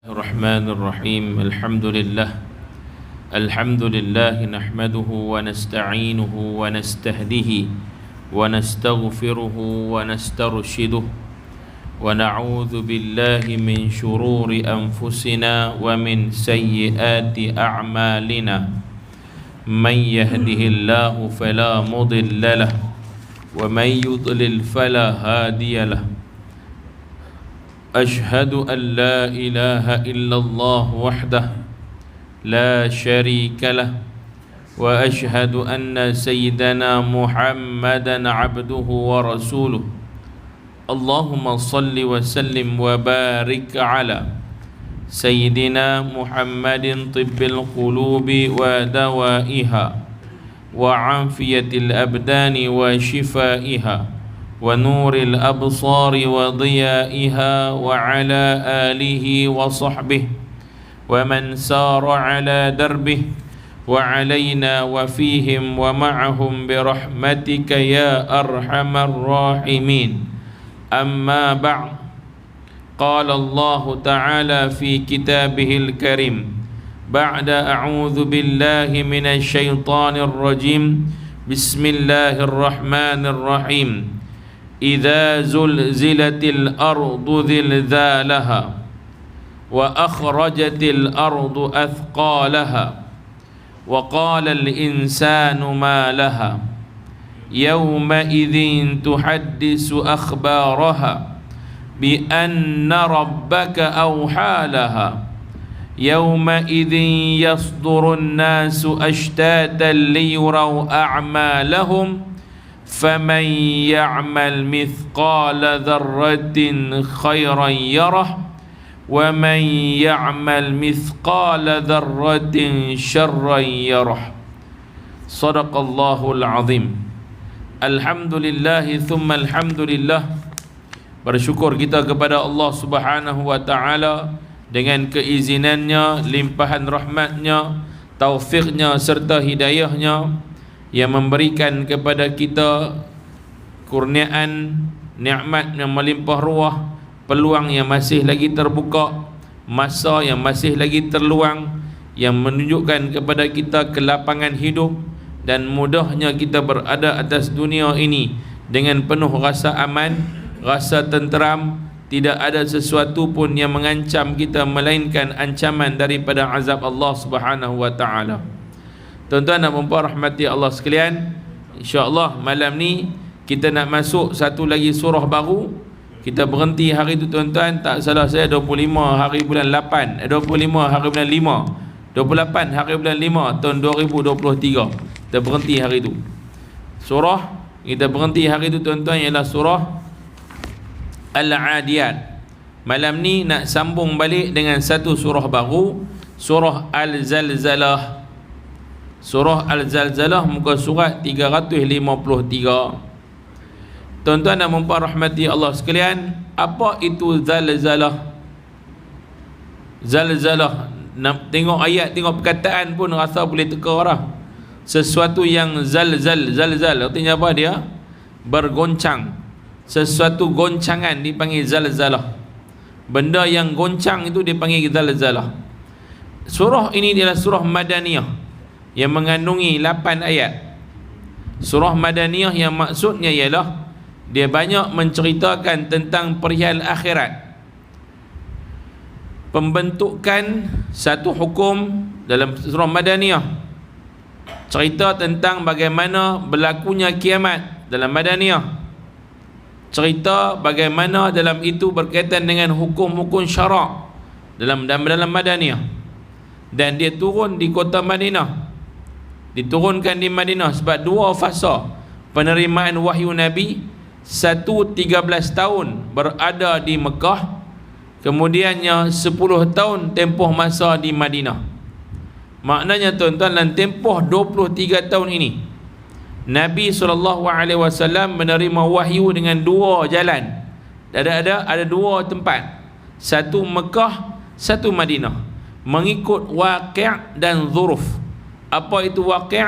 الرحمن الرحيم الحمد لله نحمده ونستعينه ونستهديه ونستغفره ونسترشده ونعوذ بالله من شرور أنفسنا ومن سيئات أعمالنا من يهده الله فلا مضل له ومن يضلل فلا هادي له أشهد أن لا إله إلا الله وحده لا شريك له وأشهد أن سيدنا محمدا عبده ورسوله اللهم صل وسلم وبارك على سيدنا محمد طب القلوب ودوائها وعافية الأبدان وشفائها ونور الأبصار وضيائها وعلى آله وصحبه ومن سار على دربه وعلينا وفيهم ومعهم برحمتك يا أرحم الراحمين أما بعد قال الله تعالى في كتابه الكريم بعد أعوذ بالله من الشيطان الرجيم بسم الله الرحمن الرحيم إذا زلزلت الأرض زلزالها وأخرجت الأرض أثقالها وقال الإنسان ما لها يومئذ تحدث أخبارها بأن ربك أوحى لها يومئذ يصدر الناس أشتاتا ليروا أعمالهم فمن يعمل مثقال ذرة خيرا يره ومن يعمل مثقال ذرة شرا يره صدق الله العظيم. Alhamdulillah thumma alhamdulillah. Bersyukur kita kepada Allah Subhanahu wa taala dengan keizinannya, limpahan rahmatnya, taufiknya serta hidayahnya yang memberikan kepada kita kurniaan nikmat yang melimpah ruah, peluang yang masih lagi terbuka, masa yang masih lagi terluang, yang menunjukkan kepada kita kelapangan hidup dan mudahnya kita berada atas dunia ini dengan penuh rasa aman, rasa tenteram, tidak ada sesuatu pun yang mengancam kita melainkan ancaman daripada azab Allah Subhanahu wa taala. Tuan-tuan dan puan-puan rahmati Allah sekalian, insya-Allah malam ni kita nak masuk satu lagi surah baru. Kita berhenti hari tu tuan-tuan, tak salah saya 25 hari bulan 8, 25 hari bulan 5, 28 hari bulan 5 tahun 2023. Kita berhenti hari tu. Surah kita berhenti hari tu tuan-tuan ialah surah Al-Adiyat. Malam ni nak sambung balik dengan satu surah baru, surah Al-Zalzalah. Surah Al-Zalzalah muka surat 353. Tuan-tuan dan puan-puan rahmati Allah sekalian, apa itu zalzalah? Zalzalah, nak tengok ayat, tengok perkataan pun rasa boleh teka dah. Sesuatu yang zalzal artinya apa dia? Bergoncang. Sesuatu goncangan dipanggil zalzalah. Benda yang goncang itu dipanggil zalzalah. Surah ini adalah surah Madaniyah yang mengandungi 8 ayat. Surah Madaniyah yang maksudnya ialah dia banyak menceritakan tentang perihal akhirat, pembentukan satu hukum dalam surah Madaniyah, cerita tentang bagaimana berlakunya kiamat dalam Madaniyah, cerita bagaimana dalam itu berkaitan dengan hukum-hukum syarak dalam Madaniyah. Dan dia turun di kota Madinah, diturunkan di Madinah sebab dua fasa penerimaan wahyu Nabi. Satu 13 tahun berada di Mekah, kemudiannya 10 tahun tempoh masa di Madinah. Maknanya tuan-tuan, dalam tempoh 23 tahun ini Nabi SAW menerima wahyu dengan dua jalan. Ada dua tempat, satu Mekah, satu Madinah, mengikut waqi' dan zuruf. Apa itu waqi'?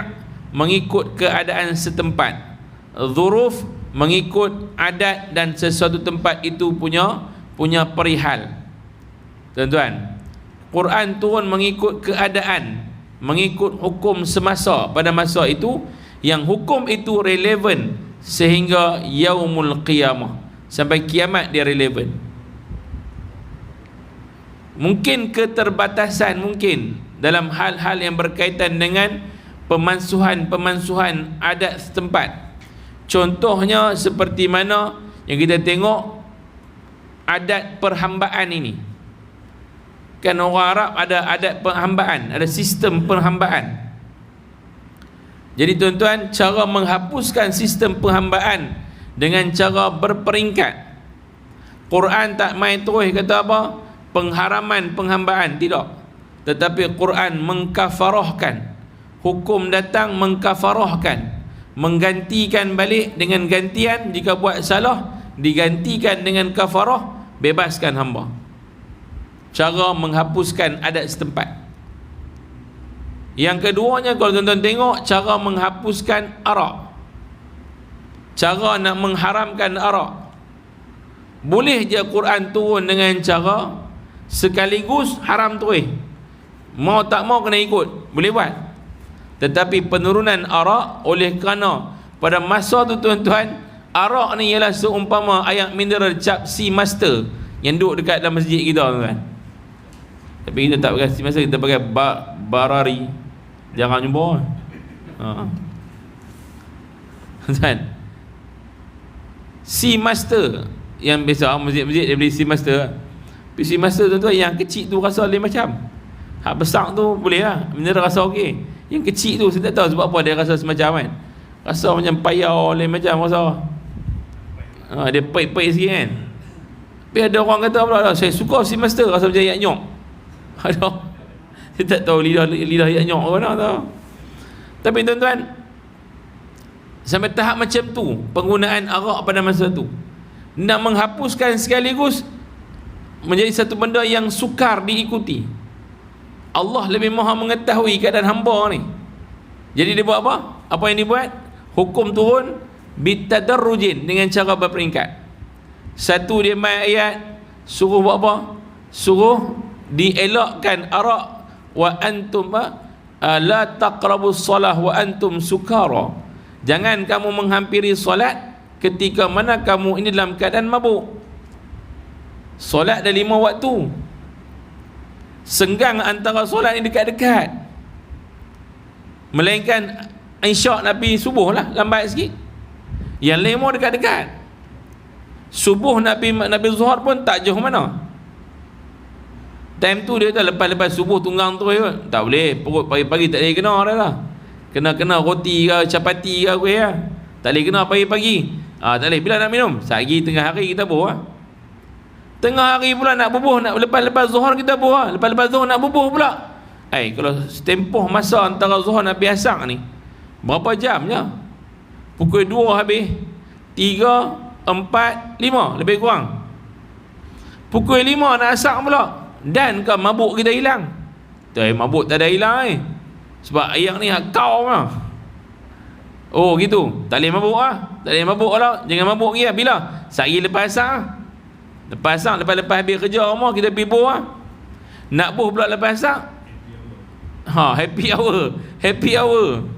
Mengikut keadaan setempat. Zuruf mengikut adat dan sesuatu tempat itu punya perihal. Tuan-tuan, Quran turun mengikut keadaan, mengikut hukum semasa pada masa itu, yang hukum itu relevan sehingga yaumul qiyamah, sampai kiamat dia relevan. Mungkin keterbatasan mungkin dalam hal-hal yang berkaitan dengan pemansuhan adat setempat. Contohnya seperti mana yang kita tengok adat perhambaan ini. Kan orang Arab ada adat perhambaan, ada sistem perhambaan. Jadi tuan-tuan, cara menghapuskan sistem perhambaan dengan cara berperingkat. Quran tak main terus kata apa? Pengharaman penghambaan, tidak. Tetapi Quran mengkafarahkan. Hukum datang mengkafarahkan, menggantikan balik dengan gantian. Jika buat salah, digantikan dengan kafarah, bebaskan hamba. Cara menghapuskan adat setempat. Yang keduanya, kalau tuan-tuan tengok, cara menghapuskan arak, cara nak mengharamkan arak. Boleh je Quran turun dengan cara sekaligus haram terus, mau tak mau kena ikut, boleh buat. Tetapi penurunan arak, oleh kerana pada masa tu tuan-tuan, arak ni ialah seumpama air mineral cap Sea Master yang duduk dekat dalam masjid kita tuan-tuan. Tapi kita tak pakai Sea Master, kita pakai Barari, jarang jumpa. Tuan, Sea Master yang biasa masjid-masjid dia beli Sea Master. Sea Master tuan-tuan, yang kecil tu rasa lain macam. Hak besar tu boleh lah, mineral rasa okey. Yang kecil tu saya tak tahu sebab apa dia rasa semacam kan. Rasa macam payau lain macam rasa. Dia pahit-pahit sikit kan. Tapi ada orang kata pula, saya suka Sea Master, rasa macam yak nyok. Aduh, saya tak tahu lidah yak nyok ke mana tahu. Tapi tuan-tuan, sampai tahap macam tu penggunaan arak pada masa tu, nak menghapuskan sekaligus menjadi satu benda yang sukar diikuti. Allah lebih maha mengetahui keadaan hamba ni. Jadi dia buat apa? Apa yang dibuat? Hukum turun bitadarrujin, dengan cara berperingkat. Satu dia main ayat suruh buat apa? Suruh dielakkan arak. Wa antum la taqrabus salah wa antum sukara. Jangan kamu menghampiri solat ketika mana kamu ini dalam keadaan mabuk. Solat ada 5 waktu. Senggang antara solat ni dekat-dekat. Melainkan isyak Nabi subuh lah, lambat sikit. Yang lain mau dekat-dekat. Subuh Nabi Zuhur pun tak jauh mana. Time tu dia tak lepas subuh tunggang tu kot. Tak boleh, perut pagi-pagi tak boleh kena dah lah. Kena roti ke, capati ke kuih lah. Tak boleh kena pagi-pagi. Tak boleh. Bila nak minum? Sehari tengah hari kita buh lah. Tengah hari pula nak bubuh, nak lepas zuhur kita bubuh lah. Lepas zuhur nak bubuh pula. Kalau tempoh masa antara zuhur Nabi Asak ni berapa jam je? Pukul 2 habis, 3, 4, 5 lebih kurang. Pukul 5 nak asak pula. Dan ke mabuk kita hilang? Mabuk tak ada hilang sebab ayam ni kau lah. Oh gitu, tak boleh mabuk lah. Tak boleh mabuk lah. Jangan mabuk lagi lah. Bila? Sehari lepas asak lah. Lepas asak, lepas habis kerja rumah, kita pergi buh lah. Nak buh pula lepas asak, happy hour. Happy hour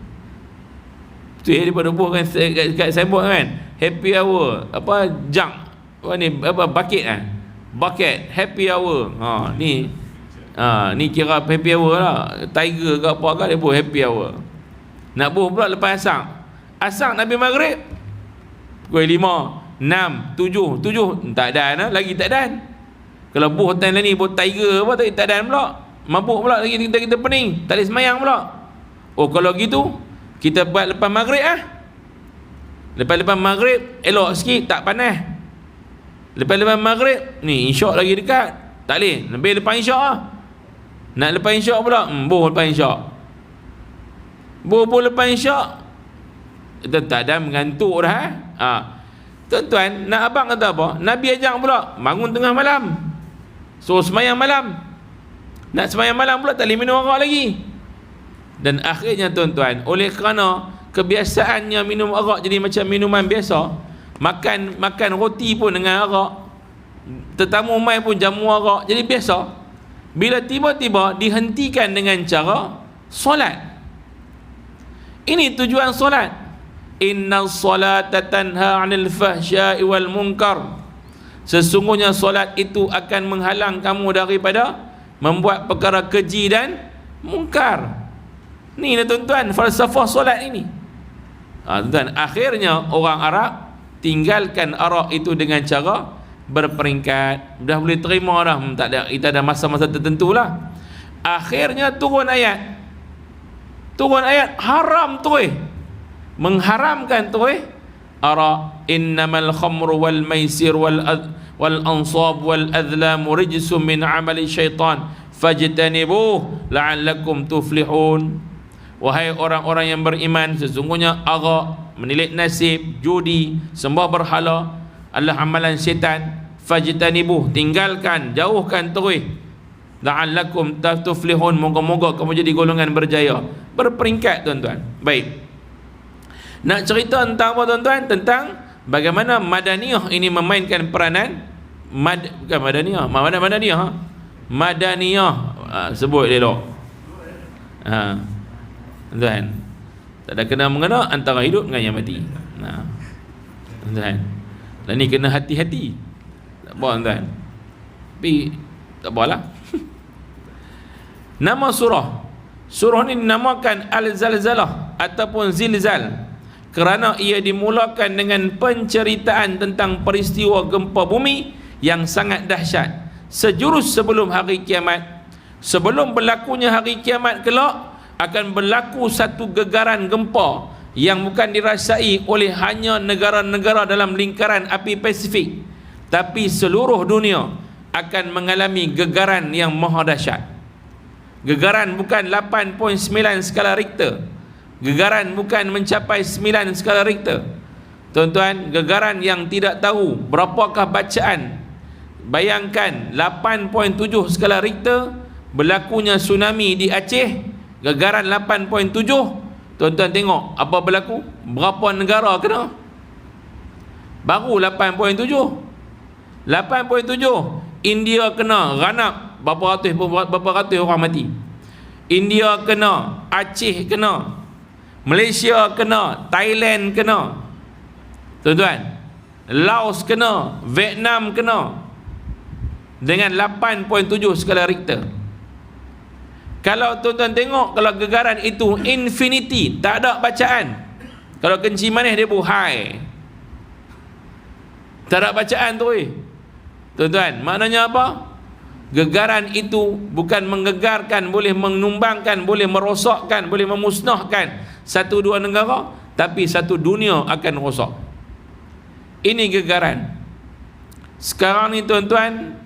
tu daripada buh kan kat signboard kan, happy hour. Apa junk apa ni, apa bucket bucket happy hour. Ni kira happy hour lah. Tiger ke apa ke dia buh happy hour. Nak buh pula lepas asak Nabi Maghrib pukul 5, 6, 7 tak dan lah. Lagi tak dan. Kalau buh time ni buh tiger apa tak dan pula. Mabuk pula lagi, kita pening, tak boleh semayang pula. Oh kalau gitu kita buat lepas maghrib Lepas maghrib elok sikit, tak panas. Lepas maghrib ni isyak lagi dekat, tak boleh. Lebih lepas isyak lah. Nak lepas isyak pula, buh lepas isyak. Buh lepas isyak kita tak dan, mengantuk dah. Tuan-tuan, nak abang kata apa? Nabi ajak pula bangun tengah malam, suruh semayang malam. Nak semayang malam pula tak boleh minum arak lagi. Dan akhirnya tuan-tuan, oleh kerana kebiasaannya minum arak jadi macam minuman biasa, makan roti pun dengan arak, tetamu mai pun jamu arak, jadi biasa. bila tiba-tiba dihentikan dengan cara solat. Ini tujuan solat. Innas salata tanha 'anil fahsya'i wal munkar. Sesungguhnya solat itu akan menghalang kamu daripada membuat perkara keji dan mungkar. Ni tuan-tuan, falsafah solat ini. Tuan, akhirnya orang Arab tinggalkan arak itu dengan cara berperingkat. Dah boleh terima dah, tak ada, kita ada masa-masa tertentu lah. Akhirnya turun ayat haram terus, mengharamkan terus arak. Innamal khamru wal maisir wal ansab wal adlam rijsum min amali syaitan fajtanibuh la'allakum tuflihun. Wahai orang-orang yang beriman, sesungguhnya arak, menilik nasib, judi, sembah berhala adalah amalan syaitan. Fajtanibuh, tinggalkan, jauhkan terus. La'allakum tuflihun, moga-moga kamu jadi golongan berjaya. Berperingkat tuan-tuan. Baik, nak cerita tentang apa tuan-tuan? Tentang bagaimana Madaniyah ini memainkan peranan bukan Madaniyah, mana Madaniyah? Madaniyah, sebut elok. Tuan, tak ada kena mengena antara hidup dengan yang mati. Tuan, dan ni kena hati-hati. Tak apa tuan, tapi tak apalah. Nama surah ni dinamakan Al-Zalzalah ataupun Zilzal kerana ia dimulakan dengan penceritaan tentang peristiwa gempa bumi yang sangat dahsyat sejurus sebelum hari kiamat. Sebelum berlakunya hari kiamat kelak, akan berlaku satu gegaran gempa yang bukan dirasai oleh hanya negara-negara dalam lingkaran api Pasifik, tapi seluruh dunia akan mengalami gegaran yang maha dahsyat. Gegaran bukan 8.9 skala Richter, gegaran bukan mencapai 9 skala Richter. Tuan-tuan, gegaran yang tidak tahu berapakah bacaan. Bayangkan 8.7 skala Richter, berlakunya tsunami di Aceh, gegaran 8.7. Tuan-tuan tengok apa berlaku, berapa negara kena. Baru 8.7. India kena ranap, berapa ratus orang mati. India kena, Aceh kena, Malaysia kena, Thailand kena. Tuan-tuan, Laos kena, Vietnam kena dengan 8.7 skala Richter. Kalau tuan-tuan tengok, kalau gegaran itu infinity, tak ada bacaan. Kalau kencing manis dia high, tak ada bacaan tu. Tuan-tuan, maknanya apa? Gegaran itu bukan menggegarkan, boleh menumbangkan, boleh merosakkan, boleh memusnahkan satu dua negara, tapi satu dunia akan rosak. Ini gegaran. Sekarang ni tuan-tuan,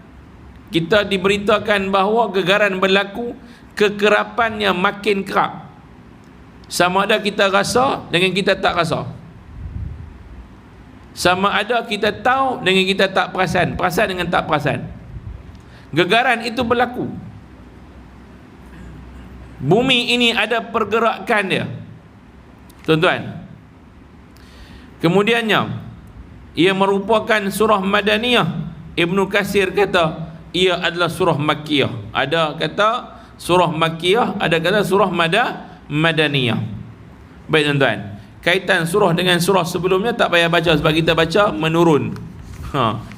kita diberitakan bahawa gegaran berlaku, kekerapannya makin kerap. Sama ada kita rasa dengan kita tak rasa. Sama ada kita tahu dengan kita tak perasan, perasan dengan tak perasan. Gegaran itu berlaku. Bumi ini ada pergerakan dia, tuan-tuan. Kemudiannya, ia merupakan surah Madaniyah. Ibnu Katsir kata ia adalah surah Makkiyah. Ada kata surah Makkiyah, ada kata surah Madaniyah. Baik tuan-tuan, kaitan surah dengan surah sebelumnya tak payah baca, sebab kita baca menurun.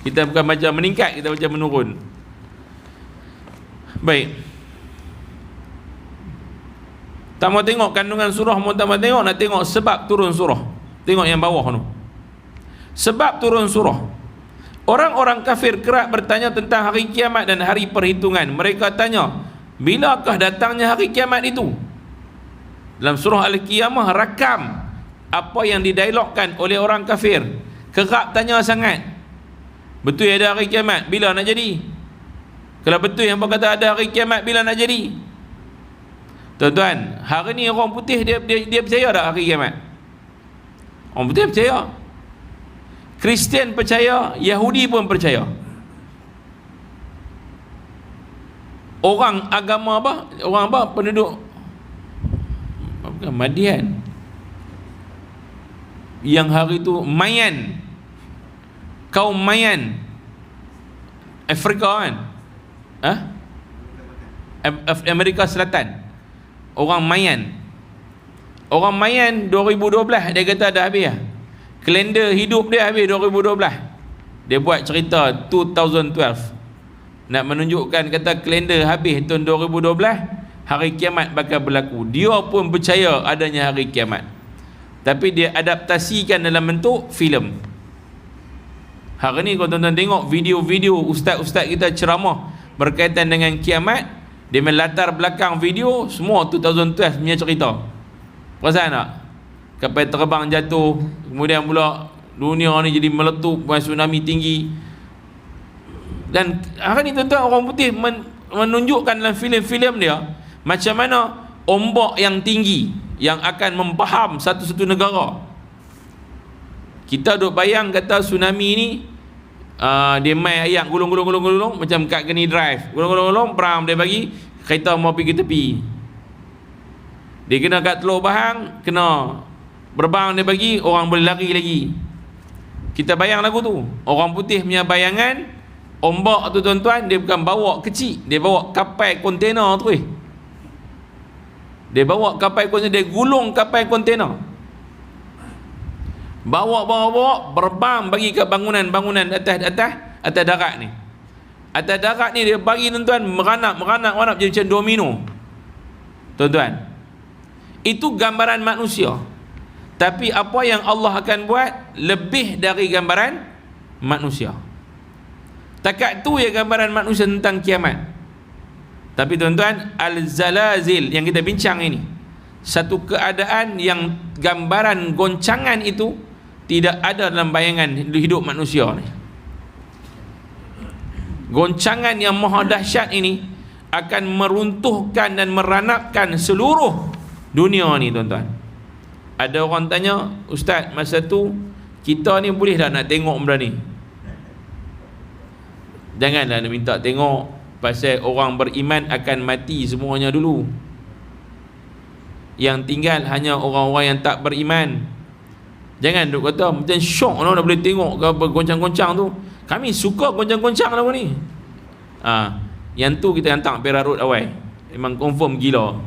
Kita bukan baca meningkat, kita baca menurun. Baik, tak mau tengok kandungan surah, mau tak mau tengok, nak tengok sebab turun surah. Tengok yang bawah tu, sebab turun surah. Orang-orang kafir kerap bertanya tentang hari kiamat dan hari perhitungan. Mereka tanya, bilakah datangnya hari kiamat itu? Dalam surah Al-Qiyamah rakam apa yang didialogkan oleh orang kafir. Kerap tanya sangat, betul ada hari kiamat? Bila nak jadi? Kalau betul yang berkata ada hari kiamat, bila nak jadi? Tuan-tuan, hari ni orang putih dia percaya tak hari kiamat? Orang putih percaya, Kristian percaya, Yahudi pun percaya. Orang agama apa? Orang apa? Penduduk bukan Madian, yang hari itu Mayan, kaum Mayan Afrika kan? Amerika Selatan. Orang Mayan 2012 dia kata dah habis lah. Kalender hidup dia habis 2012. Dia buat cerita 2012 nak menunjukkan, kata kalender habis tahun 2012, hari kiamat bakal berlaku. Dia pun percaya adanya hari kiamat, tapi dia adaptasikan dalam bentuk filem. Hari ni kalau tuan-tuan tengok video-video ustaz-ustaz kita ceramah berkaitan dengan kiamat, dia melatar belakang video semua 2012 punya cerita. Perasan tak? Kapal terbang jatuh, kemudian pula dunia ni jadi meletup, tsunami tinggi. Dan hari ni tuan-tuan, orang putih menunjukkan dalam filem-filem dia macam mana ombak yang tinggi yang akan membaham satu-satu negara. Kita duk bayang kata tsunami ni dia main ayat gulung macam kat Geni Drive, gulung peram dia bagi kereta mau pergi ke tepi. Dia kena kat Teluk Bahang, kena berbang dia bagi, orang boleh lari lagi. Kita bayang lagu tu. Orang putih punya bayangan ombak tu tuan-tuan, dia bukan bawa kecil, dia bawa kapal kontena tu. Dia bawa kapal kontena, dia gulung kapal kontena, bawa berbang bagi ke bangunan atas darat ni. Atas darat ni dia bagi tuan-tuan meranap jadi macam domino. Tuan-tuan, itu gambaran manusia. Tapi apa yang Allah akan buat lebih dari gambaran manusia. Takat tu ya gambaran manusia tentang kiamat. Tapi tuan-tuan, al-zalazil yang kita bincang ini, satu keadaan yang gambaran goncangan itu tidak ada dalam bayangan hidup manusia ni. Goncangan yang maha dahsyat ini akan meruntuhkan dan meranapkan seluruh dunia ni tuan-tuan. Ada orang tanya, Ustaz, masa tu kita ni boleh tak nak tengok benda ni? Janganlah nak minta tengok, pasal orang beriman akan mati semuanya dulu. Yang tinggal hanya orang-orang yang tak beriman. Jangan duk kata macam syok nak boleh tengok ke apa goncang-goncang tu. Kami suka goncang-goncang lah ni. Yang tu kita hantar Perak Road awal. Memang confirm gila.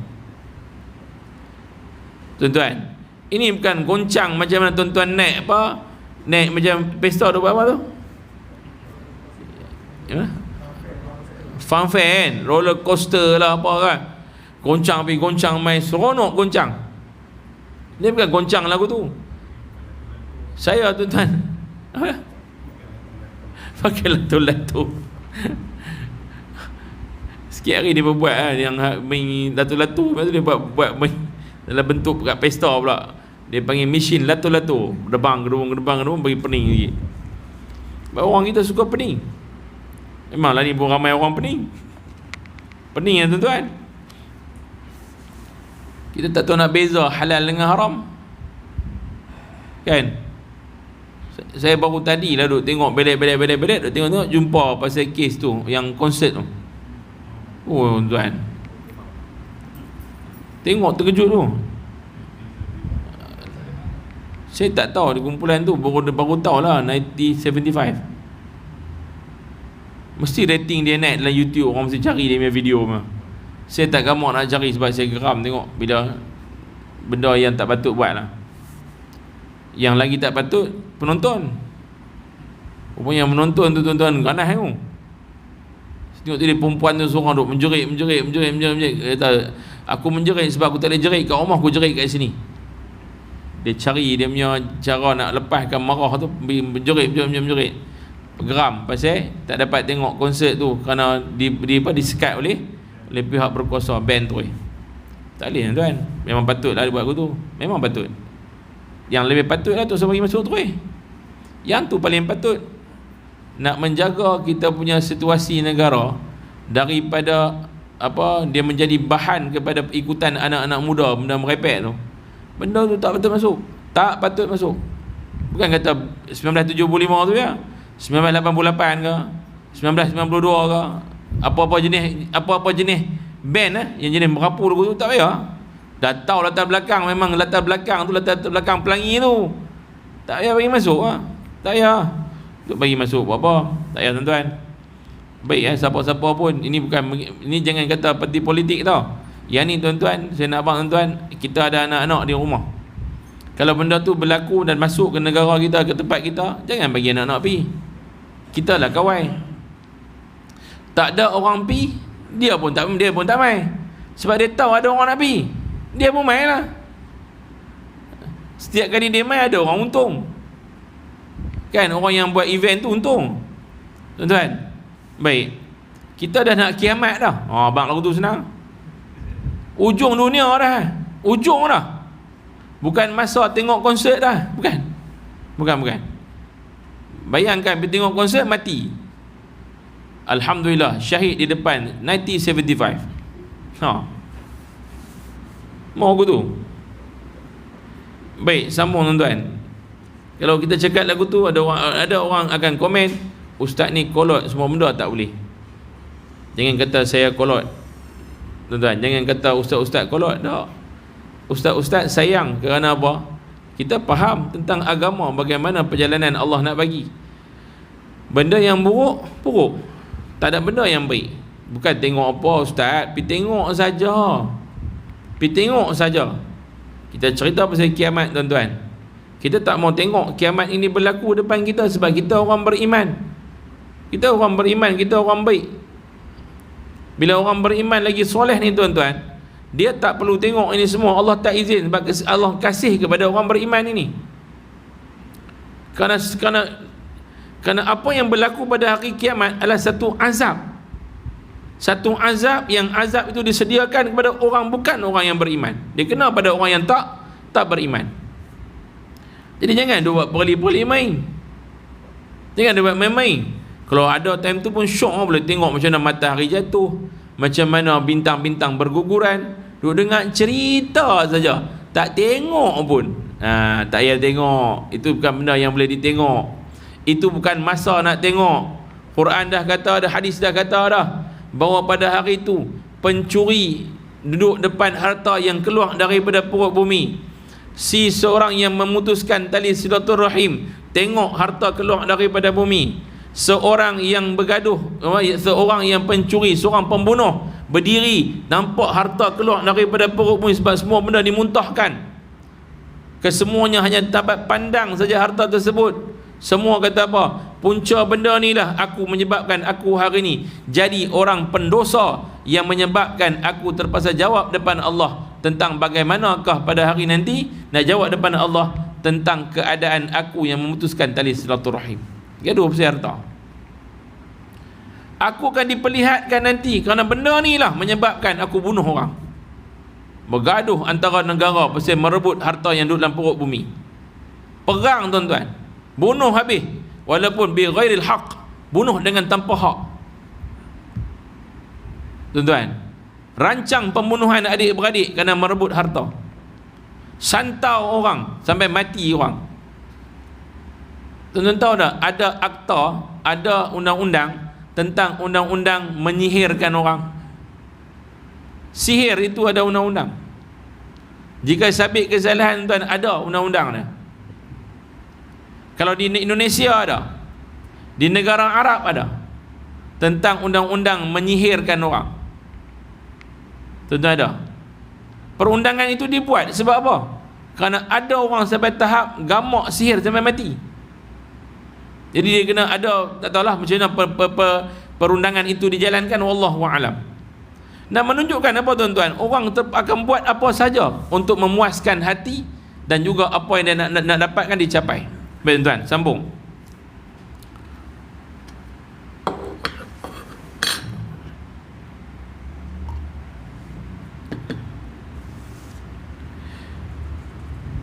Tuan-tuan, ini bukan goncang macam mana tuan-tuan naik apa? Naik macam pesta tu apa tu? Ya? Fun fan, roller coaster lah apa kan. Goncang pergi goncang main, seronok goncang. Dia bukan goncang lagu tu. Saya tuan-tuan pakai latu-latu. Sikit hari dia buat yang main latu-latu, lepas tu dia buat main dalam bentuk kat pesta pula. Dia panggil mesin latu-latu, gedebang bagi pening lagi. Orang kita suka pening. Memanglah ni pun ramai orang pening. Pening ya tuan-tuan. Kita tak tahu nak beza halal dengan haram, kan? Saya baru tadi lah duk tengok belet duk tengok jumpa pasal kes tu, yang konsert tu. Oh tuan, tengok terkejut tu. Saya tak tahu di kumpulan tu, baru tahu lah 1975. Mesti rating dia naik dalam YouTube, orang mesti cari dia punya video mah. Saya tak gamak nak cari sebab saya geram tengok bila benda yang tak patut buat lah. Yang lagi tak patut, penonton. Rupanya yang menonton tu tuan-tuan ganas tu. Tengok tadi perempuan tu seorang duk menjerit. Kata, aku menjerit sebab aku tak boleh jerit kat rumah, aku jerit kat sini. Dia cari dia punya cara nak lepaskan marah tu, menjerit. Geram pasal tak dapat tengok konsert tu kerana disekat oleh pihak berkuasa band tu. Tak boleh tuan. Memang patutlah dia buat tu. Memang patut. Yang lebih patutlah tu saya bagi masuk tu. Yang tu paling patut nak menjaga kita punya situasi negara daripada apa dia menjadi bahan kepada ikutan anak-anak muda, benda merepek tu. Benda tu tak patut masuk. Tak patut masuk. Bukan kata 1975 tu ya. 1988 ke 1992 ke apa-apa jenis band yang jenis merapu tu tak payah. Dah tahu latar belakang, memang latar belakang tu latar belakang pelangi tu, tak payah bagi masuk tak payah. Untuk bagi masuk buat apa? Tak payah tuan-tuan. Baik siapa-siapa pun, ini jangan kata parti politik tau. Yang ni tuan-tuan, saya nak abang tuan-tuan, kita ada anak-anak di rumah. Kalau benda tu berlaku dan masuk ke negara kita, ke tempat kita, jangan bagi anak-anak pi. Kita lah kawai. Tak ada orang pi, dia pun tak mai. Sebab dia tahu ada orang nak pi, dia pun mai lah. Setiap kali dia mai ada orang untung. Kan, orang yang buat event tu untung. Tuan-tuan, baik, kita dah nak kiamat dah. Abang lagu tu senang. Ujung dunia dah. Ujung dah. Bukan masa tengok konsert dah. Bukan. Bayangkan pergi tengok konsert, mati. Alhamdulillah, syahid di depan 1975. Mau aku tu. Baik, sambung tuan-tuan. Kalau kita cakap lagu tu, ada orang akan komen, ustaz ni kolot semua benda, tak boleh. Jangan kata saya kolot, tuan-tuan. Jangan kata ustaz-ustaz kolot. Tak. Ustaz-ustaz sayang kerana apa? Kita faham tentang agama, bagaimana perjalanan Allah nak bagi. Benda yang buruk, tak ada benda yang baik. Bukan tengok apa ustaz, pergi tengok saja. Kita cerita pasal kiamat, tuan-tuan. Kita tak mau tengok kiamat ini berlaku depan kita, sebab kita orang beriman. Kita orang beriman, kita orang baik. Bila orang beriman lagi soleh ni, tuan-tuan, dia tak perlu tengok ini semua. Allah tak izin, sebab Allah kasih kepada orang beriman ini. Kerana apa yang berlaku pada hari kiamat adalah satu azab. Satu azab yang azab itu disediakan kepada orang bukan orang yang beriman. Dia kena pada orang yang tak beriman. Jadi jangan dia buat perli-perli main. Jangan dia buat main-main. Kalau ada time tu pun syok, boleh tengok macam mana matahari jatuh, macam mana bintang-bintang berguguran. Duk dengar cerita saja, tak tengok pun. Tak payah tengok. Itu bukan benda yang boleh ditengok. Itu bukan masa nak tengok. Quran dah kata, ada hadis dah kata dah, bahawa pada hari itu pencuri duduk depan harta yang keluar daripada perut bumi. Si seorang yang memutuskan tali silaturahim, tengok harta keluar daripada bumi. Seorang yang bergaduh, seorang yang pencuri, seorang pembunuh berdiri, nampak harta keluar daripada perut bumi, sebab semua benda dimuntahkan. Kesemuanya hanya dapat pandang saja harta tersebut. Semua kata apa? Punca benda ni lah aku menyebabkan aku hari ni jadi orang pendosa, yang menyebabkan aku terpaksa jawab depan Allah tentang bagaimanakah pada hari nanti nak jawab depan Allah tentang keadaan aku yang memutuskan tali silaturahim. Gaduh pasal harta. Aku akan diperlihatkan nanti, kerana benda ni lah menyebabkan aku bunuh orang. Bergaduh antara negara pasal merebut harta yang duduk dalam perut bumi. Perang, tuan-tuan. Bunuh habis, walaupun bi ghairil haq, bunuh dengan tanpa hak. Tuan-tuan, rancang pembunuhan adik-beradik kerana merebut harta. Santau orang sampai mati orang. Tuan-tuan tahu tak, ada akta, ada undang-undang tentang undang-undang menyihirkan orang. Sihir itu ada undang-undang. Jika sabit kesalahan, tuan, ada undang-undang dia. Kalau di Indonesia ada, di negara Arab ada, tentang undang-undang menyihirkan orang. Tuan-tuan ada. Perundangan itu dibuat sebab apa? Kerana ada orang sampai tahap gamak sihir sampai mati. Jadi dia kena ada, tak tahulah macam mana perundangan itu dijalankan, wallahu a'lam. Nak menunjukkan apa, tuan-tuan? Orang akan buat apa saja untuk memuaskan hati, dan juga apa yang dia nak dapatkan dicapai. Baik, tuan-tuan, sambung.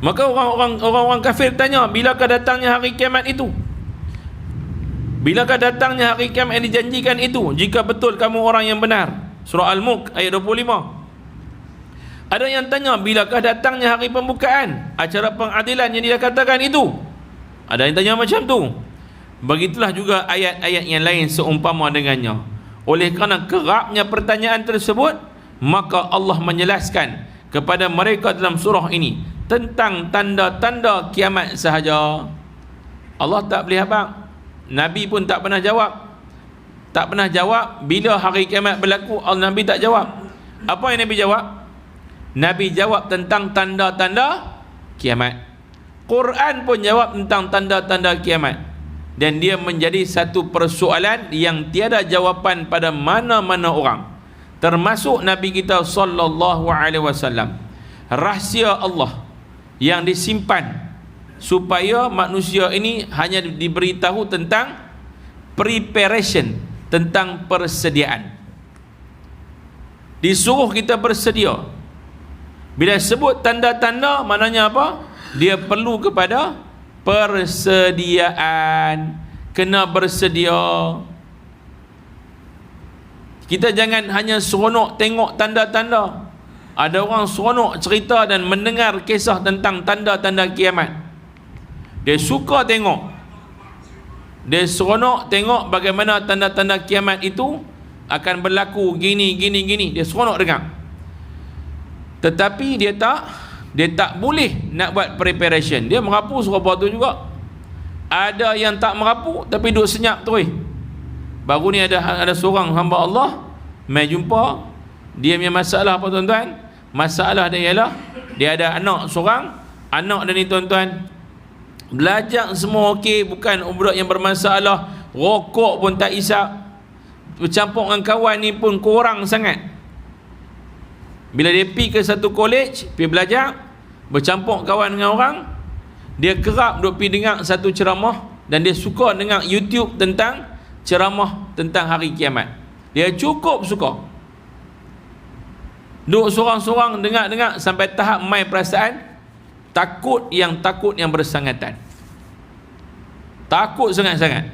Maka orang-orang kafir tanya, bilakah datangnya hari kiamat itu? Bilakah datangnya hari kiamat yang dijanjikan itu, jika betul kamu orang yang benar? Surah Al-Mulk ayat 25. Ada yang tanya, bilakah datangnya hari pembukaan, acara pengadilan yang dia katakan itu? Ada yang tanya macam tu. Begitulah juga ayat-ayat yang lain seumpama dengannya. Oleh kerana kerapnya pertanyaan tersebut, maka Allah menjelaskan kepada mereka dalam surah ini tentang tanda-tanda kiamat sahaja. Allah tak boleh habaq. Nabi pun tak pernah jawab. tak pernah jawab bila hari kiamat berlaku. Nabi tak jawab. Apa yang Nabi jawab? Nabi jawab tentang tanda-tanda kiamat. Quran pun jawab tentang tanda-tanda kiamat. Dan dia menjadi satu persoalan yang tiada jawapan pada mana-mana orang, termasuk Nabi kita sallallahu alaihi wasallam. Rahsia Allah yang disimpan supaya manusia ini hanya diberitahu tentang preparation, tentang persediaan. Disuruh kita bersedia. Bila sebut tanda-tanda, maknanya apa? Dia perlu kepada persediaan. Kena bersedia. Kita jangan hanya seronok tengok tanda-tanda. Ada orang seronok cerita dan mendengar kisah tentang tanda-tanda kiamat. Dia suka tengok. Dia seronok tengok bagaimana tanda-tanda kiamat itu akan berlaku gini. Dia seronok dengar. Tetapi dia tak boleh nak buat preparation. Dia merapu suruh buat tu juga. Ada yang tak merapu tapi duduk senyap tu. Baru ni ada seorang hamba Allah mai jumpa. Dia punya masalah apa tuan-tuan? Masalah dia ialah dia ada anak seorang. Anak dia ni tuan-tuan belajar semua okey, bukan budak yang bermasalah. Rokok pun tak isap. Bercampur dengan kawan ni pun kurang sangat. Bila dia pergi ke satu college, pergi belajar, bercampur kawan dengan orang, dia kerap duk pergi dengar satu ceramah dan dia suka dengar YouTube tentang ceramah tentang hari kiamat. Dia cukup suka. Duk sorang-sorang dengar sampai tahap mai perasaan takut yang bersangatan. Takut sangat-sangat.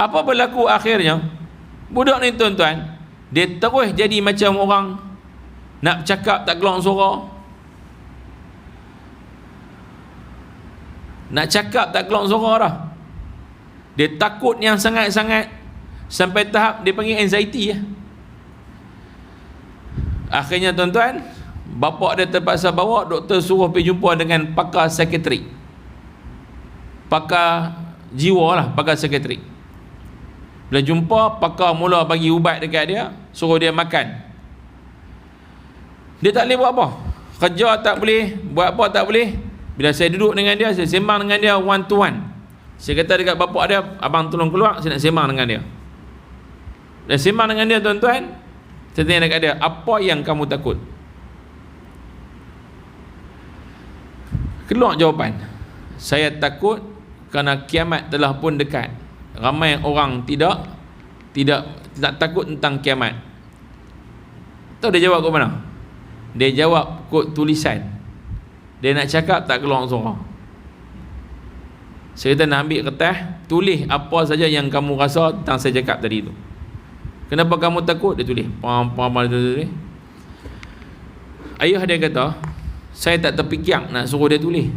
Apa berlaku akhirnya? Budak ni tuan-tuan, dia terus jadi macam orang nak cakap tak keluar suara. Nak cakap tak keluar suara dah. Dia takut yang sangat-sangat sampai tahap dia panggil anxiety ya. Akhirnya tuan-tuan, bapa dia terpaksa bawa, doktor suruh pergi jumpa dengan pakar psikiatrik. Pakar jiwa lah, pakar psikiatrik. Bila jumpa, pakar mula bagi ubat dekat dia, suruh dia makan. Dia tak boleh buat apa. Kerja tak boleh, buat apa tak boleh. Bila saya duduk dengan dia, saya sembang dengan dia one to one. Saya kata dekat bapak dia, abang tolong keluar, saya nak sembang dengan dia. Bila sembang dengan dia tuan-tuan, saya tanya dekat dia, apa yang kamu takut? Keluar jawapan, saya takut kerana kiamat telah pun dekat. Ramai orang tidak takut tentang kiamat. Tahu dia jawab ke mana? Dia jawab kod tulisan. Dia nak cakap tak keluar suara. Saya kata nak ambil kertas, tulis apa saja yang kamu rasa tentang saya cakap tadi tu. Kenapa kamu takut? Dia tulis. Tulis. Ayah dia kata, saya tak terfikir nak suruh dia tulis.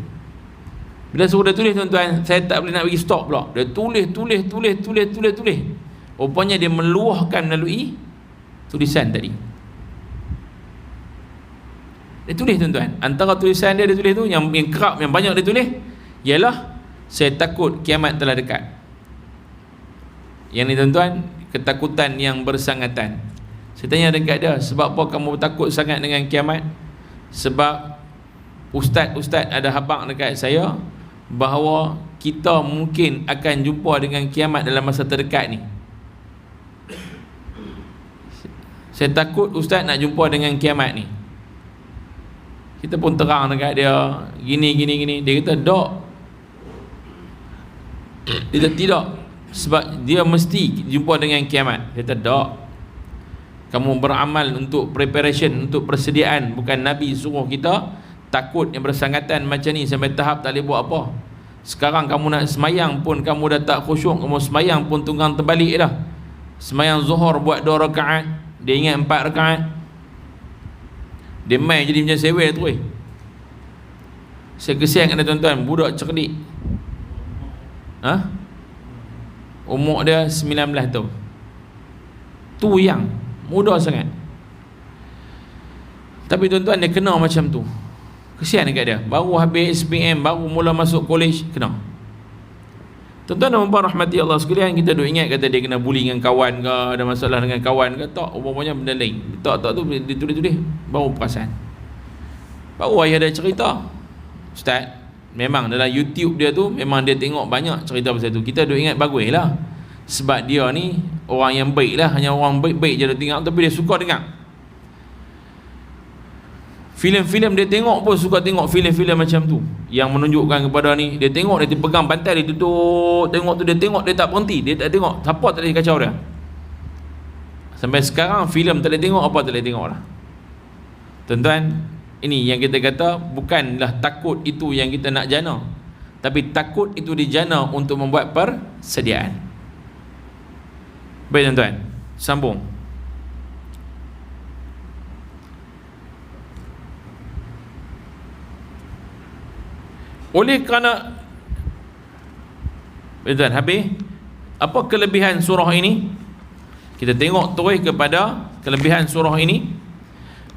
Bila suruh dia tulis tuan-tuan, saya tak boleh nak bagi stop pula. Dia tulis. Rupanya dia meluahkan melalui tulisan tadi. Dia tulis tuan-tuan. Antara tulisan dia tulis tu, yang kerap, yang banyak dia tulis ialah, saya takut kiamat telah dekat. Yang ni tuan-tuan, ketakutan yang bersangatan. Saya tanya dekat dia, sebab apa kamu takut sangat dengan kiamat? Sebab ustaz ada habaq dekat saya bahawa kita mungkin akan jumpa dengan kiamat dalam masa terdekat ni. Saya takut ustaz nak jumpa dengan kiamat ni. Kita pun terang dekat dia, gini. Dia kata, dok. Dia kata, tidak. Sebab dia mesti jumpa dengan kiamat. Dia kata, dok. Kamu beramal untuk preparation, untuk persediaan. Bukan Nabi suruh kita takut yang bersangatan macam ni sampai tahap tak boleh buat apa. Sekarang kamu nak semayang pun kamu dah tak khusyuk. Kamu semayang pun tunggang terbalik dah. Semayang zuhur buat 2 rakaat, dia ingat 4 rakaat. Dia main jadi macam sewel tu. Saya kesian kat tuan-tuan, budak cerdik. Umur dia 19 tahun. Tu yang muda sangat. Tapi tuan-tuan, dia kena macam tu. Kesian dekat dia. Baru habis SPM, baru mula masuk college, kena. Tuan-tuan dan puan rahmati Allah sekalian, kita duk ingat kata dia kena bully dengan kawan ke, ada masalah dengan kawan ke, tak, umpamanya benda lain. Tak tu ditulis-tulis baru perasan. Baru ayah dia cerita, Ustaz, memang dalam YouTube dia tu memang dia tengok banyak cerita pasal tu. Kita duk ingat baguslah, sebab dia ni orang yang baik lah, hanya orang baik-baik je dia tengok, tapi dia suka dengar filem-filem. Dia tengok pun suka tengok filem-filem macam tu yang menunjukkan kepada ni, dia tengok, dia pegang pantai, dia duduk tengok tu, dia tengok, dia tak berhenti, dia tak tengok, siapa tak boleh kacau dia. Sampai sekarang filem tak boleh tengok, apa tak boleh tengok lah. Tuan-tuan, ini yang kita kata, bukanlah takut itu yang kita nak jana, tapi takut itu dijana untuk membuat persediaan. Baik tuan-tuan, sambung. Oleh kerana tuan, habis apa kelebihan surah ini? Kita tengok terus kepada kelebihan surah ini.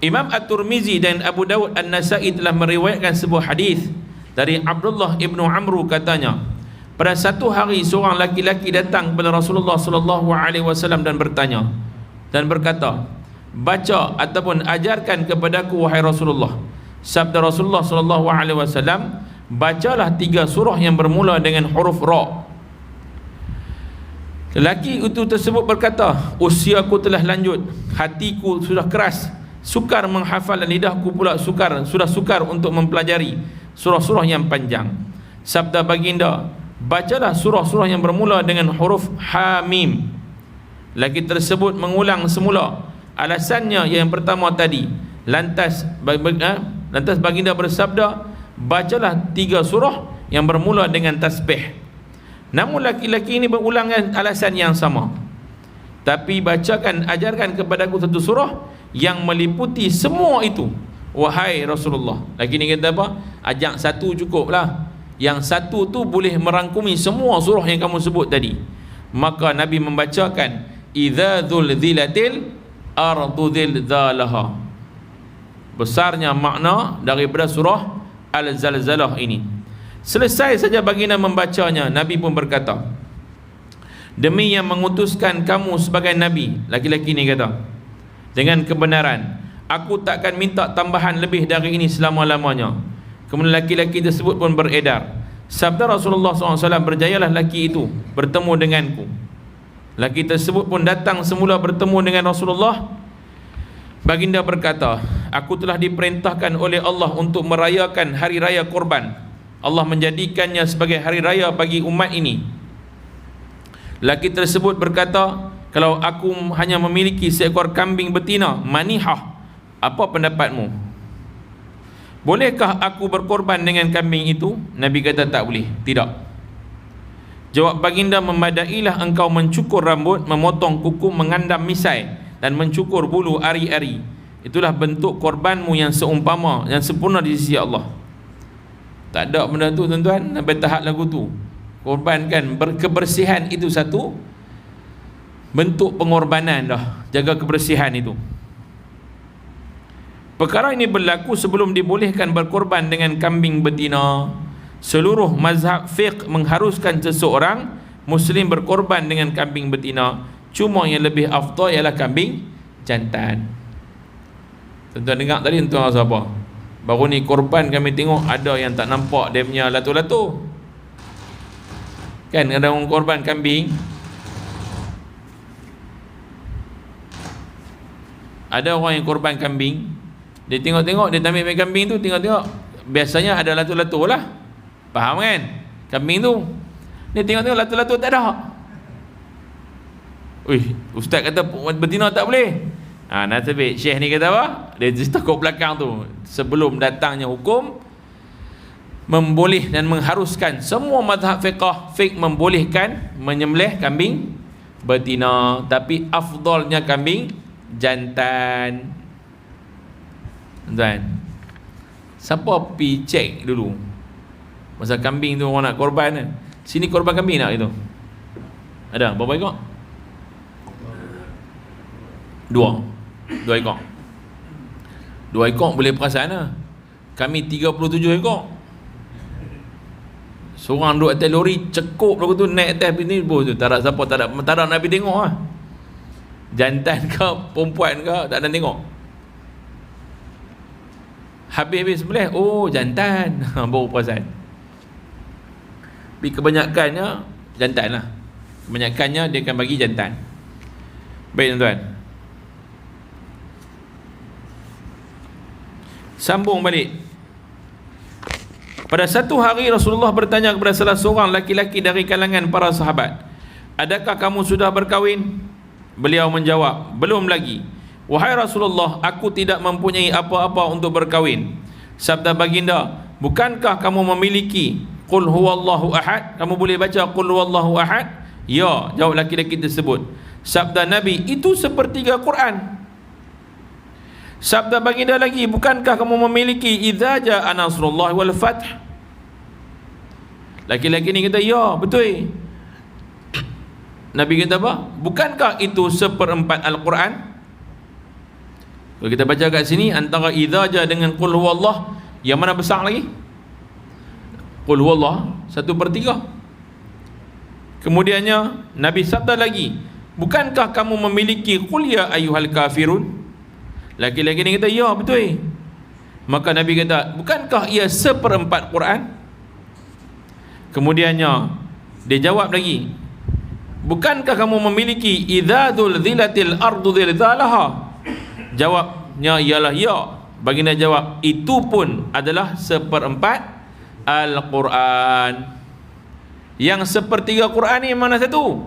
Imam At-Tirmizi dan Abu Dawud An-Nasai telah meriwayatkan sebuah hadis dari Abdullah ibnu Amru, katanya, pada satu hari seorang laki-laki datang kepada Rasulullah sallallahu alaihi wasallam dan bertanya dan berkata, baca ataupun ajarkan kepadaku wahai Rasulullah. Sabda Rasulullah sallallahu alaihi wasallam, bacalah 3 surah yang bermula dengan huruf Ra. Lelaki itu tersebut berkata, usiaku telah lanjut, hatiku sudah keras, sukar menghafal, dan lidahku pula sudah sukar untuk mempelajari surah-surah yang panjang. Sabda baginda, bacalah surah-surah yang bermula dengan huruf Hamim. Lelaki tersebut mengulang semula alasannya yang pertama tadi. Lantas baginda bersabda, bacalah 3 surah yang bermula dengan tasbih. Namun laki-laki ini berulang alasan yang sama, tapi ajarkan kepadaku 1 surah yang meliputi semua itu, wahai Rasulullah. Laki ni kata apa? Ajak 1 cukup lah, yang 1 tu boleh merangkumi semua surah yang kamu sebut tadi. Maka Nabi membacakan idza dzulzilatil ardu zilzalaha. Besarnya makna daripada surah Al-Zalzalah ini. Selesai saja baginda membacanya, Nabi pun berkata, demi yang mengutuskan kamu sebagai Nabi, laki-laki ni kata, dengan kebenaran, aku takkan minta tambahan lebih dari ini selama-lamanya. Kemudian laki-laki tersebut pun beredar. Sabda Rasulullah SAW, berjayalah laki itu bertemu denganku. Laki tersebut pun datang semula bertemu dengan Rasulullah. Baginda berkata, aku telah diperintahkan oleh Allah untuk merayakan hari raya korban. Allah menjadikannya sebagai hari raya bagi umat ini. Laki tersebut berkata, kalau aku hanya memiliki seekor kambing betina, manihah, apa pendapatmu? Bolehkah aku berkorban dengan kambing itu? Nabi kata, tak boleh, tidak. Jawab baginda, memadailah engkau mencukur rambut, memotong kuku, mengandam misai, dan mencukur bulu ari-ari. Itulah bentuk korbanmu yang seumpama, yang sempurna di sisi Allah. Tak ada benda tu tuan-tuan, sampai tahap lagu tu. Korbankan, kebersihan itu satu bentuk pengorbanan dah, jaga kebersihan itu. Perkara ini berlaku sebelum dibolehkan berkorban dengan kambing betina. Seluruh mazhab fiqh mengharuskan seseorang Muslim berkorban dengan kambing betina. Cuma yang lebih afdal ialah kambing jantan. Tuan-tuan dengar tadi tuan rasa apa? Baru ni korban kami tengok ada yang tak nampak dia punya lato-lato. Kan ada orang korban kambing, ada orang yang korban kambing, dia tengok-tengok, dia ambil kambing tu, tengok-tengok, biasanya ada lato-lato lah. Faham kan? Kambing tu dia tengok-tengok lato-lato tak ada. Ui, ustaz kata betina tak boleh. Nasib Syekh ni kata apa? Dia takut belakang tu, sebelum datangnya hukum memboleh dan mengharuskan, semua mazhab fiqh membolehkan menyembelih kambing betina, tapi afdalnya kambing jantan. Tuan, siapa pergi cek dulu masa kambing tu orang nak korban kan? Sini korban kambing nak itu? Ada berapa ekor? 2 ekor. 2 ekor boleh perasan lah. Kami 37 ekor. Seorang duduk atas lori, cekup lagu tu, naik atas ni tu. Tak ada siapa, tak ada Nabi tengok lah. Jantan ke, perempuan ke, tak ada tengok. Habis-habis sembelih, oh jantan. Baru perasan. Tapi kebanyakannya jantan lah. Kebanyakannya dia akan bagi jantan. Baik tuan-tuan, sambung balik. Pada satu hari Rasulullah bertanya kepada salah seorang laki-laki dari kalangan para sahabat, adakah kamu sudah berkahwin? Beliau menjawab, belum lagi. Wahai Rasulullah, aku tidak mempunyai apa-apa untuk berkahwin. Sabda baginda, bukankah kamu memiliki Qul huwallahu ahad? Kamu boleh baca Qul huwallahu ahad? Ya, jawab laki-laki tersebut. Sabda Nabi, itu sepertiga Quran. Sabda baginda lagi, bukankah kamu memiliki idza jaa nasrullah wal fath? Laki-laki ni kata, ya, betul. Nabi kata apa? Bukankah itu seperempat Al-Quran? Kalau kita baca kat sini, antara idza jaa dengan qul huwallah, yang mana besar lagi? Qul huwallah 1/3. Kemudiannya Nabi sabda lagi, bukankah kamu memiliki qul ya ayyuhal kafirun? Laki-laki ni kata, ya, betul. Maka Nabi kata, bukankah ia seperempat Quran? Kemudiannya dia jawab lagi, bukankah kamu memiliki idza zulzilatil ardu zilzalaha? Jawabnya ialah ya. Baginda jawab, itu pun adalah seperempat Al-Quran. Yang sepertiga Quran ni mana satu?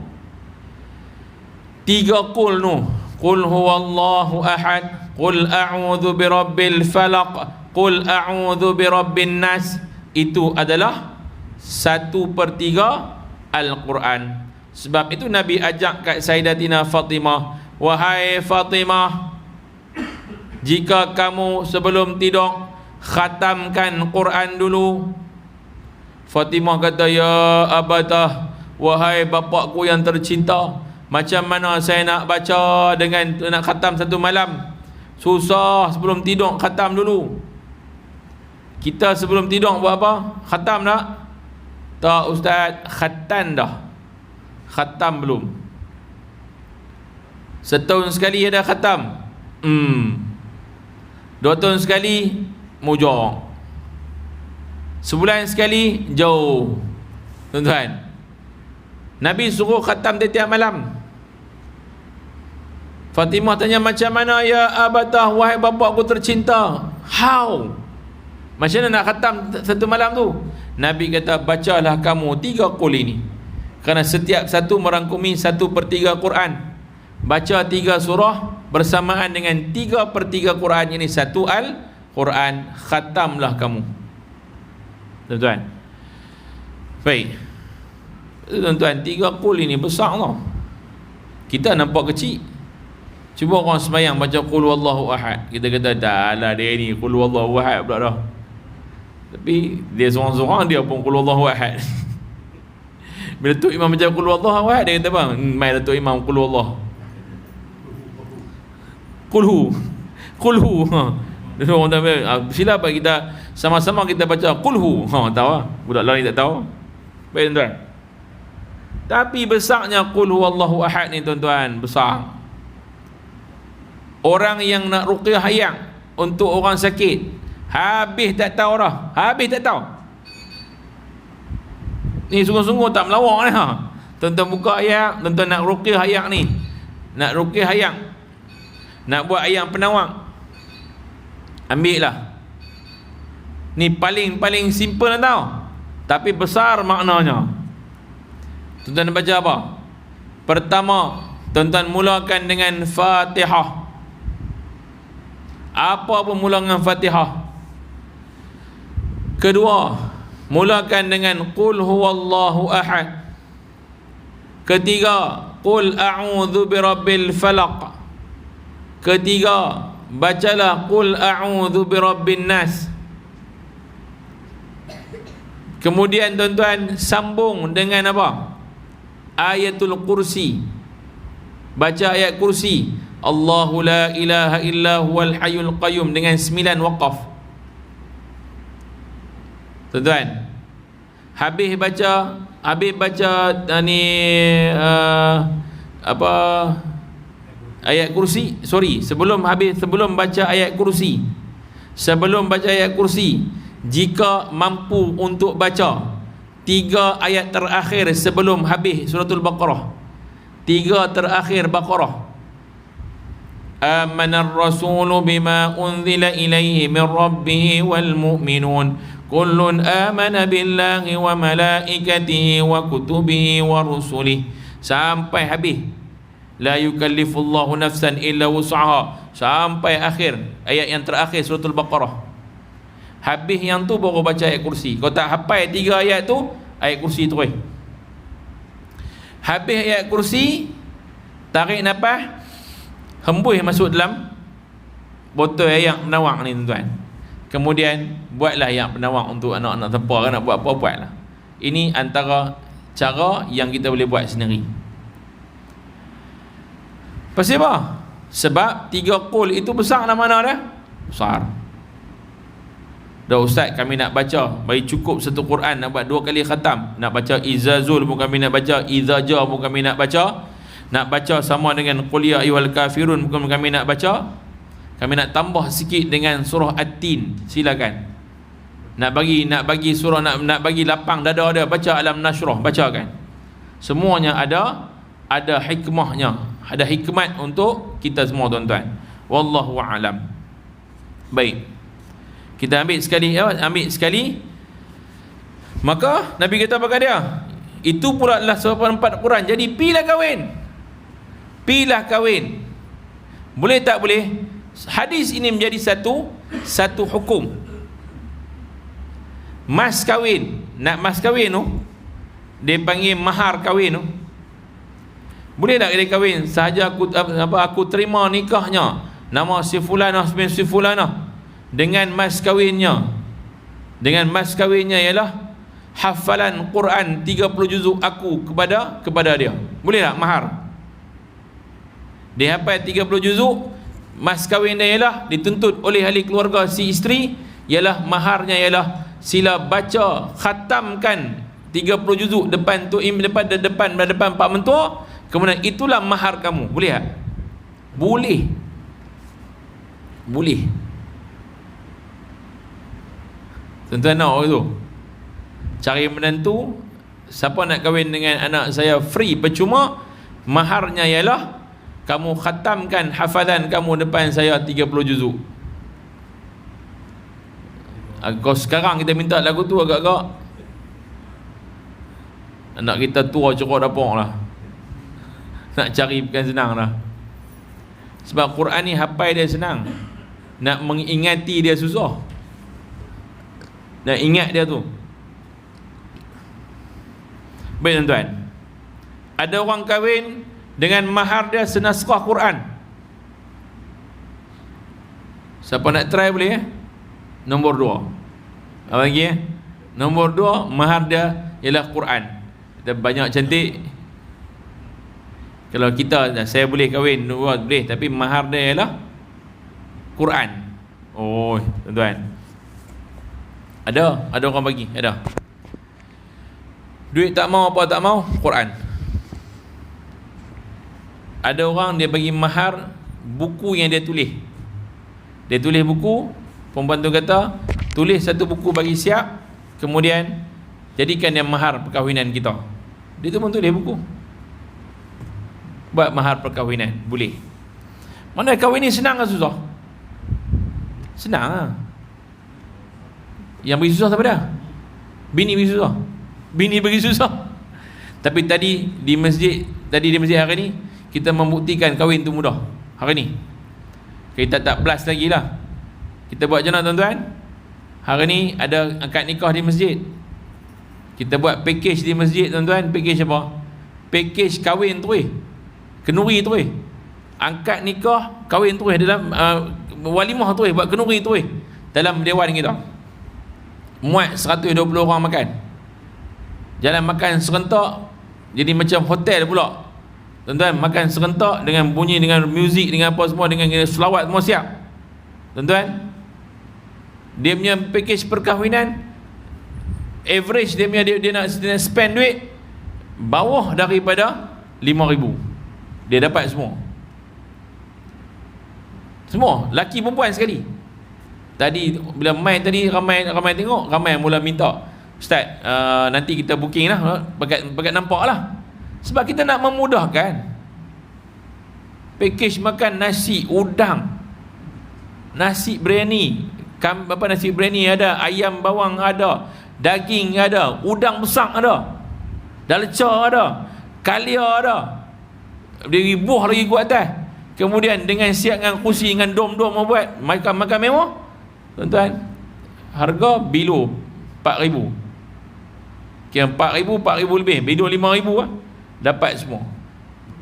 3 qul nu. Qul huwallahu ahad, qul a'udzu birabbil falaq, qul a'udzu birabbin nas. Itu adalah 1/3 Al-Quran. Sebab itu Nabi ajak kat Sayyidatina Fatimah, wahai Fatimah, jika kamu sebelum tidur khatamkan Quran dulu. Fatimah kata, ya abatah, wahai bapakku yang tercinta, macam mana saya nak baca dengan nak khatam satu malam? Susah, sebelum tidur khatam dulu. Kita sebelum tidur buat apa? Khatam tak? Tak ustaz, khatam dah. Khatam belum. Setahun sekali ada khatam. 2 tahun sekali mujur. Sebulan sekali jauh. Tuan-tuan, Nabi suruh khatam tiap malam. Fatimah tanya, macam mana ya abatah, wahai bapakku tercinta? How? Macam mana nak khatam satu malam tu? Nabi kata, bacalah kamu 3 qul ini, kerana setiap satu merangkumi 1/3 Quran. Baca 3 surah bersamaan dengan 3/3 Quran, ini 1 Al-Quran. Khatamlah kamu. Tuan-tuan, baik. Tuan-tuan, 3 qul ini besar tau. Kita nampak kecil. Cuba orang sembahyang baca qul huwallahu ahad, kita kata dah lah dia ni qul huwallahu ahad pula dah. Tapi dia seorang-seorang dia pun qul huwallahu ahad. Bila Tok Imam baca qul huwallahu ahad, dia kata bang, mai Tok Imam qul huwallahu. Qulhu. Dia orang tahu, sila bagi kita sama-sama kita baca qulhu. Tahu ah? Budak lain tak tahu. Baik tuan-tuan. Tapi besarnya qul huwallahu ahad ni tuan-tuan, besar. Orang yang nak ruqyah ayat untuk orang sakit, habis tak tahu dah. Habis tak tahu. Ni sungguh-sungguh tak melawak ni ha. Tuan-tuan buka ayat, tuan-tuan nak ruqyah ayat ni. Nak ruqyah ayat, nak buat ayat penawak, ambil lah. Ni paling simple tau, tapi besar maknanya. Tuan-tuan baca apa? Pertama, tuan-tuan mulakan dengan Fatihah. Apa pun mula dengan Fatihah. Kedua, mulakan dengan Qul huwallahu ahad. Ketiga, Qul a'udzu birabbil falaq. Ketiga, bacalah Qul a'udzu birabbin nas. Kemudian tuan-tuan sambung dengan apa? Ayatul Kursi. Baca ayat kursi, Allahu la ilaha illa huwal hayyul qayyum, dengan 9 waqaf. Tuan-tuan, Habis baca ni apa, ayat kursi, sebelum baca ayat kursi, jika mampu untuk baca 3 ayat terakhir sebelum habis suratul Baqarah, 3 terakhir Baqarah. Amanar rasulu bima unzila ilaihi min rabbih wal mu'minun kullun amana billahi wa malaikatihi wa kutubihi wa rusulihi, sampai habis. La yukallifullahu nafsan illa wus'aha, sampai akhir ayat yang terakhir suratul Baqarah. Habis yang tu baru baca ayat kursi. Kau tak hafal 3 ayat tu, ayat kursi terus. Habis ayat kursi, tarik nafas, hembus masuk dalam botol air yang penawar ni tuan-tuan. Kemudian buatlah yang penawar untuk anak-anak tempur kan, nak buat apa buatlah. Ini antara cara yang kita boleh buat sendiri. Pasal apa? Sebab 3 qul itu besar dah mana dah? Besar. Dah ustaz, kami nak baca, bagi cukup satu Quran, nak buat 2 kali khatam. Nak baca Izzazul pun kami nak baca, Izzaja pun kami nak baca. Nak baca sama dengan Qul ya ayyuhal kafirun pun kami nak baca. Kami nak tambah sikit dengan surah At-Tin, silakan. Nak bagi surah, nak bagi lapang dada dia, baca Alam Nashrah, bacakan. Semuanya ada hikmahnya, ada hikmat untuk kita semua tuan-tuan. Wallahu a'lam. Baik, kita ambil sekali. Maka Nabi kata apa dia? Itu pula adalah seperempat Quran. Jadi pilah kahwin. Boleh tak boleh? Hadis ini menjadi satu hukum. Mas kahwin, nak mas kahwin tu, dia panggil mahar kahwin tu. Boleh tak dia kahwin sahaja aku terima nikahnya, nama si fulanah bin si fulanah, dengan mas kahwinnya ialah hafalan Quran 30 juzuk aku kepada dia. Boleh tak mahar? Dia hafal 30 juzuk, mas kahwin dia ialah dituntut oleh ahli keluarga si isteri, ialah maharnya ialah sila baca, khatamkan 30 juzuk depan pak mentua, kemudian itulah mahar kamu. Boleh tak? Boleh. Tuan-tuan nak tu cari menantu, siapa nak kahwin dengan anak saya free percuma, maharnya ialah kamu khatamkan hafalan kamu depan saya 30 juzuk. Kalau sekarang kita minta lagu tu agak-agak anak kita tua cerok dapur lah, nak cari bukan senang lah. Sebab Quran ni hafal dia senang, nak mengingati dia susah. Nak ingat dia tu. Baik tuan-tuan, ada orang kahwin dengan mahar dia senaskah Quran. Siapa nak try boleh Nombor 2. Apa lagi Nombor 2, mahar dia ialah Quran. Dia banyak cantik. Kalau saya boleh kahwin boleh, tapi mahar dia ialah Quran. Oh tuan-tuan, ada orang bagi, ada duit tak mau, apa tak mau, Quran. Ada orang dia bagi mahar buku yang dia tulis. Dia tulis buku, perempuan tu kata tulis satu buku bagi siap, kemudian jadikan dia mahar perkahwinan kita. Dia tu pun tulis buku, buat mahar perkahwinan. Boleh. Mana kahwin ni senang ke susah? Senang lah. Yang bagi susah siapa dia? Bini bagi susah. Bini bagi susah. Tapi tadi di masjid hari ni kita membuktikan kahwin tu mudah. Hari ni kita tak blast lagi lah. Kita buat macam mana tuan-tuan? Hari ni ada akad nikah di masjid. Kita buat package di masjid tuan-tuan. Package apa? Package kahwin terus, kenuri terus, angkat nikah, kahwin terus dalam walimah terus, buat kenuri terus dalam dewan kita. Muat 120 orang makan. Jalan makan serentak, jadi macam hotel pula tuan-tuan. Makan serentak dengan bunyi, dengan muzik, dengan apa semua, dengan selawat semua siap tuan-tuan. Dia punya package perkahwinan average dia nak spend duit bawah daripada 5,000, dia dapat semua laki perempuan sekali. Tadi bila main tadi ramai tengok, ramai mula minta, Ustaz, nanti kita booking lah, bagat nampak lah. Sebab kita nak memudahkan. Package makan nasi udang, nasi biryani, nasi biryani ada, ayam bawang ada, daging ada, udang besar ada, dalca ada, kalia ada, ribuh lagi kuat atas. Kemudian dengan siap dengan kursi, dengan dom-dom buat makan mewah. Tuan-tuan, harga below 4,000. Kira 4,000 lebih, below 5,000 lah, dapat semua.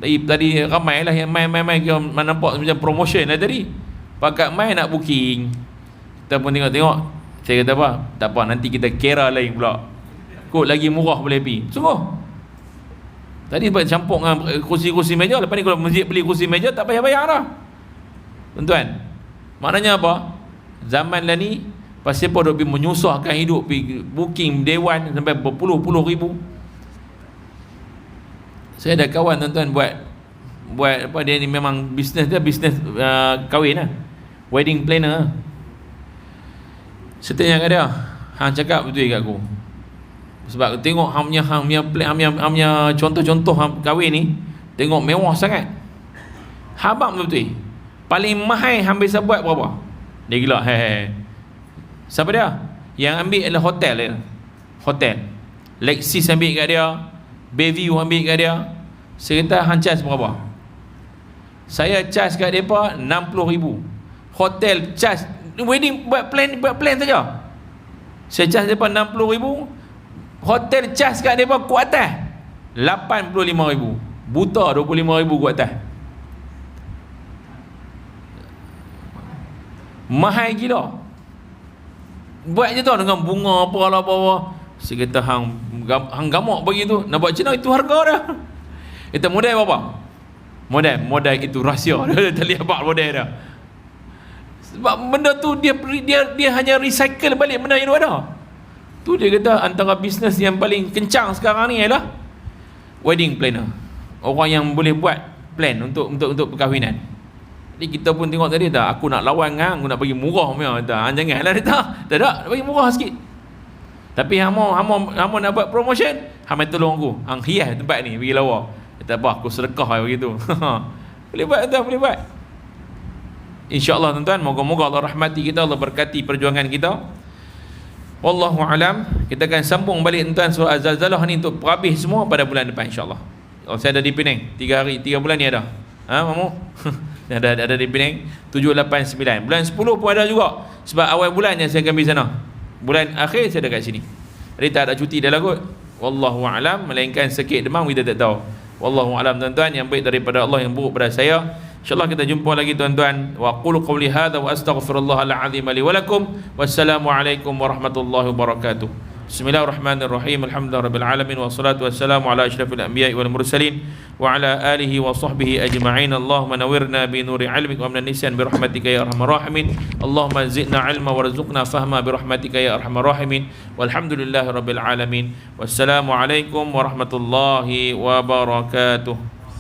Tadi ramai lah yang main kira nampak macam promotion lah tadi. Pakat main nak booking, kita pun tengok. Saya kata apa? Tak apa, nanti kita kira lain pula, kot lagi murah boleh pergi. Sungguh tadi sebab campur dengan kursi meja. Lepas ni kalau masjid beli kursi meja tak payah bayar dah. Tuan-tuan, maknanya apa? Zaman lah ni pasal apa duk menyusahkan hidup, pergi booking dewan sampai berpuluh-puluh ribu. Saya ada kawan tuan-tuan buat apa, dia ni memang bisnes kahwin lah, wedding planner. Saya tanya kat dia, hang cakap betul kat aku. Sebab tengok hang punya contoh-contoh kahwin ni, tengok mewah sangat. Habang betul. Paling mahal hang bisa buat berapa? Dia gila. Siapa dia? Yang ambil adalah hotel. Lexis ambil kat dia, Bayview ambil kat dia. Saya kata hang charge berapa? Saya charge kat depa 60,000. Hotel charge, wedding buat plan saja. Saya charge depa 60,000. Hotel charge kat mereka kuat atas 85,000. Buta 25,000 kuat atas. Mahal gila. Buat je tau dengan bunga apa. Saya kata hang gamak bagi tu. Nak buat macam mana? Itu harga dah. Kata modal berapa? Modal itu rahsia. Dia tak lihat apa modal dah. Sebab benda tu dia hanya recycle balik benda yang ada. Tu dia kata antara bisnes yang paling kencang sekarang ni ialah wedding planner. Orang yang boleh buat plan untuk perkahwinan. Jadi kita pun tengok tadi tak, aku nak lawan dengan aku nak bagi murah punya. Janganlah dia tak ada bagi murah sikit. Tapi hamo nak buat promotion, hang tolong aku. Hang hias tempat ni bagi lawa. Kata apa, aku sedekah begitu. Boleh buat tuan, boleh buat. InsyaAllah tuan-tuan, moga-moga Allah rahmati kita, Allah berkati perjuangan kita. Wallahu alam. Kita akan sambung balik tuan surah Az-Zalzalah ni untuk habis semua pada bulan depan insya-Allah. Saya ada di Penang 3 bulan ni ada. Mamu? ada di Penang 7, 8, 9. Bulan 10 pun ada juga. Sebab awal bulannya saya akan pergi sana. Bulan akhir saya dekat sini. Jadi tak ada cuti dah lah kot. Wallahu alam, melainkan sikit demam kita tak tahu. Wallahu alam tuan-tuan, yang baik daripada Allah, yang buruk pada saya. InsyaAllah kita jumpa lagi tuan-tuan. Wa aqulu qawli hadha wa astaghfirullahal azim li wa lakum. Wassalamualaikum warahmatullahi wabarakatuh. Bismillahirrahmanirrahim. Alhamdulillahirabbil alamin wassalatu wassalamu ala asyrafil anbiya'i wal mursalin wa ala alihi wa sahbihi ajma'in. Allahumma nawwirna bi nuri 'ilmik wa min nisyan bi rahmatika ya arhamar rahimin. Allahumma zidna 'ilma warzuqna fahma bi rahmatika ya arhamar rahimin. Walhamdulillahirabbil alamin. Wassalamu alaikum warahmatullahi wabarakatuh.